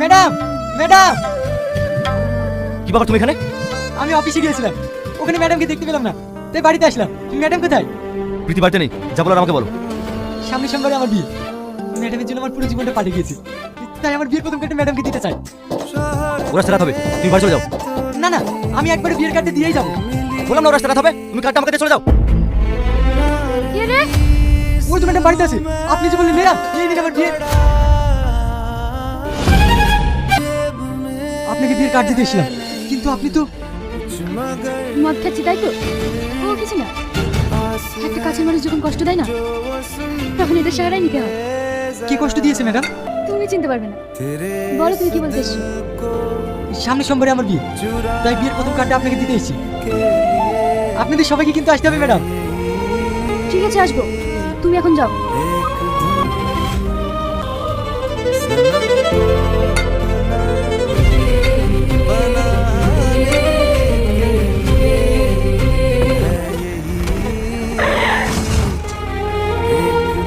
Madam, madam, কি ব্যাপার তুমি এখানে? আমি অফিসে গিয়েছিলাম, ওখানে ম্যাডামকে দেখতে পেলাম না, তাই বাড়িতে আসলাম। ম্যাডাম কোথায়? প্রীতি বাড়িতে নেই, যা বলার আমাকে বলো। সামনের সোমবারে আমার বিয়ে। ম্যাডামের জন্য আমার পুরো জীবনটা পাল্টে গিয়েছে, তাই আমার বিয়ের প্রথম কার্ডটা ম্যাডামকে দিতে চাই। ওরা রাত হবে, তুমি বাড়ি চলে যাও। না না, আমি একবারে বিয়ের কার্ডটা দিয়েই যাবো। বললাম না ওরা রাত হবে, তুমি কার্ডটা আমাকে দিয়ে চলে যাও। কে রে? ওই তো ম্যাডাম বাড়িতে আছে, আপনি যে বললেন ম্যাডাম এই দিন আমার বিয়ে। আপনাকে বিয়ের কার্ড দিতে এসেছিলাম, কিন্তু আপনি তো মদ খাচ্ছি তাই তো? ও কিছু না, একটা কাছের মানুষ যখন কষ্ট দেয় না, তখন এটা সারাই নিতে হয়। কি কষ্ট দিয়েছে ম্যাডাম? তুমি চিনতে পারবে না। বলো তুমি কি বলতে এসছো? সামনের সোমবারে আমার বিয়ে, তাই বিয়ের প্রথম কার্ডটা আপনাকে দিতে এসেছি। আপনাদের সবাইকে কিন্তু আসতে হবে ম্যাডাম। ঠিক আছে আসবো, তুমি এখন যাও।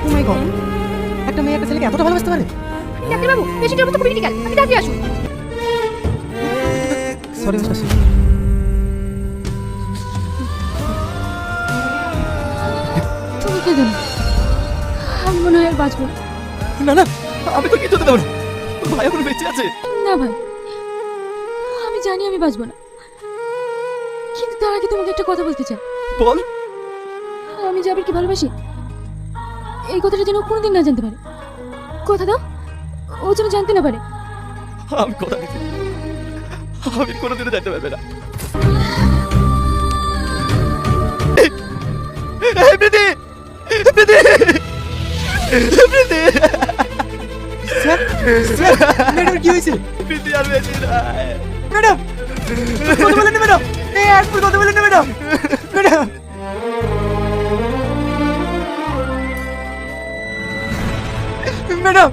Oh my God! একটা মেয়ে একটা ছেলেকে এতটা ভালোবাসতে পারে? ডাক্তার বাবু, পেশেন্টের মতো ক্রিটিক্যাল, আমি তাড়াতাড়ি আসুন। Sorry mister Singh. তুমি কেঁদো না, আমি মনে হয় আর বাঁচবো না। না না, আমি তো কিছু দেবো না, তোর ভাই এখন বেঁচে আছে। না ভাই, আমি জানি আমি বাঁচবো না, কিন্তু তার আগে তোমাকে একটা কথা বলতে চাই। বল। আমি জাবিরকে ভালোবাসি, এই কথাটা যেন ও কোনোদিন না জানতে পারে। কথা দাও, ও যেন জানতে না পারে। আমি কথা দিচ্ছি, আমি কোনোদিনও যেতে পারবে না। এই প্রীতি, প্রীতি, প্রীতি, স্যার, স্যার, ম্যাডাম কি হয়েছে? প্রীতি আর বেঁচে নাই। ম্যাডাম, কথা বলেন না ম্যাডাম, এই একবার কথা বলেন না ম্যাডাম, ম্যাডাম। ম্যাডাম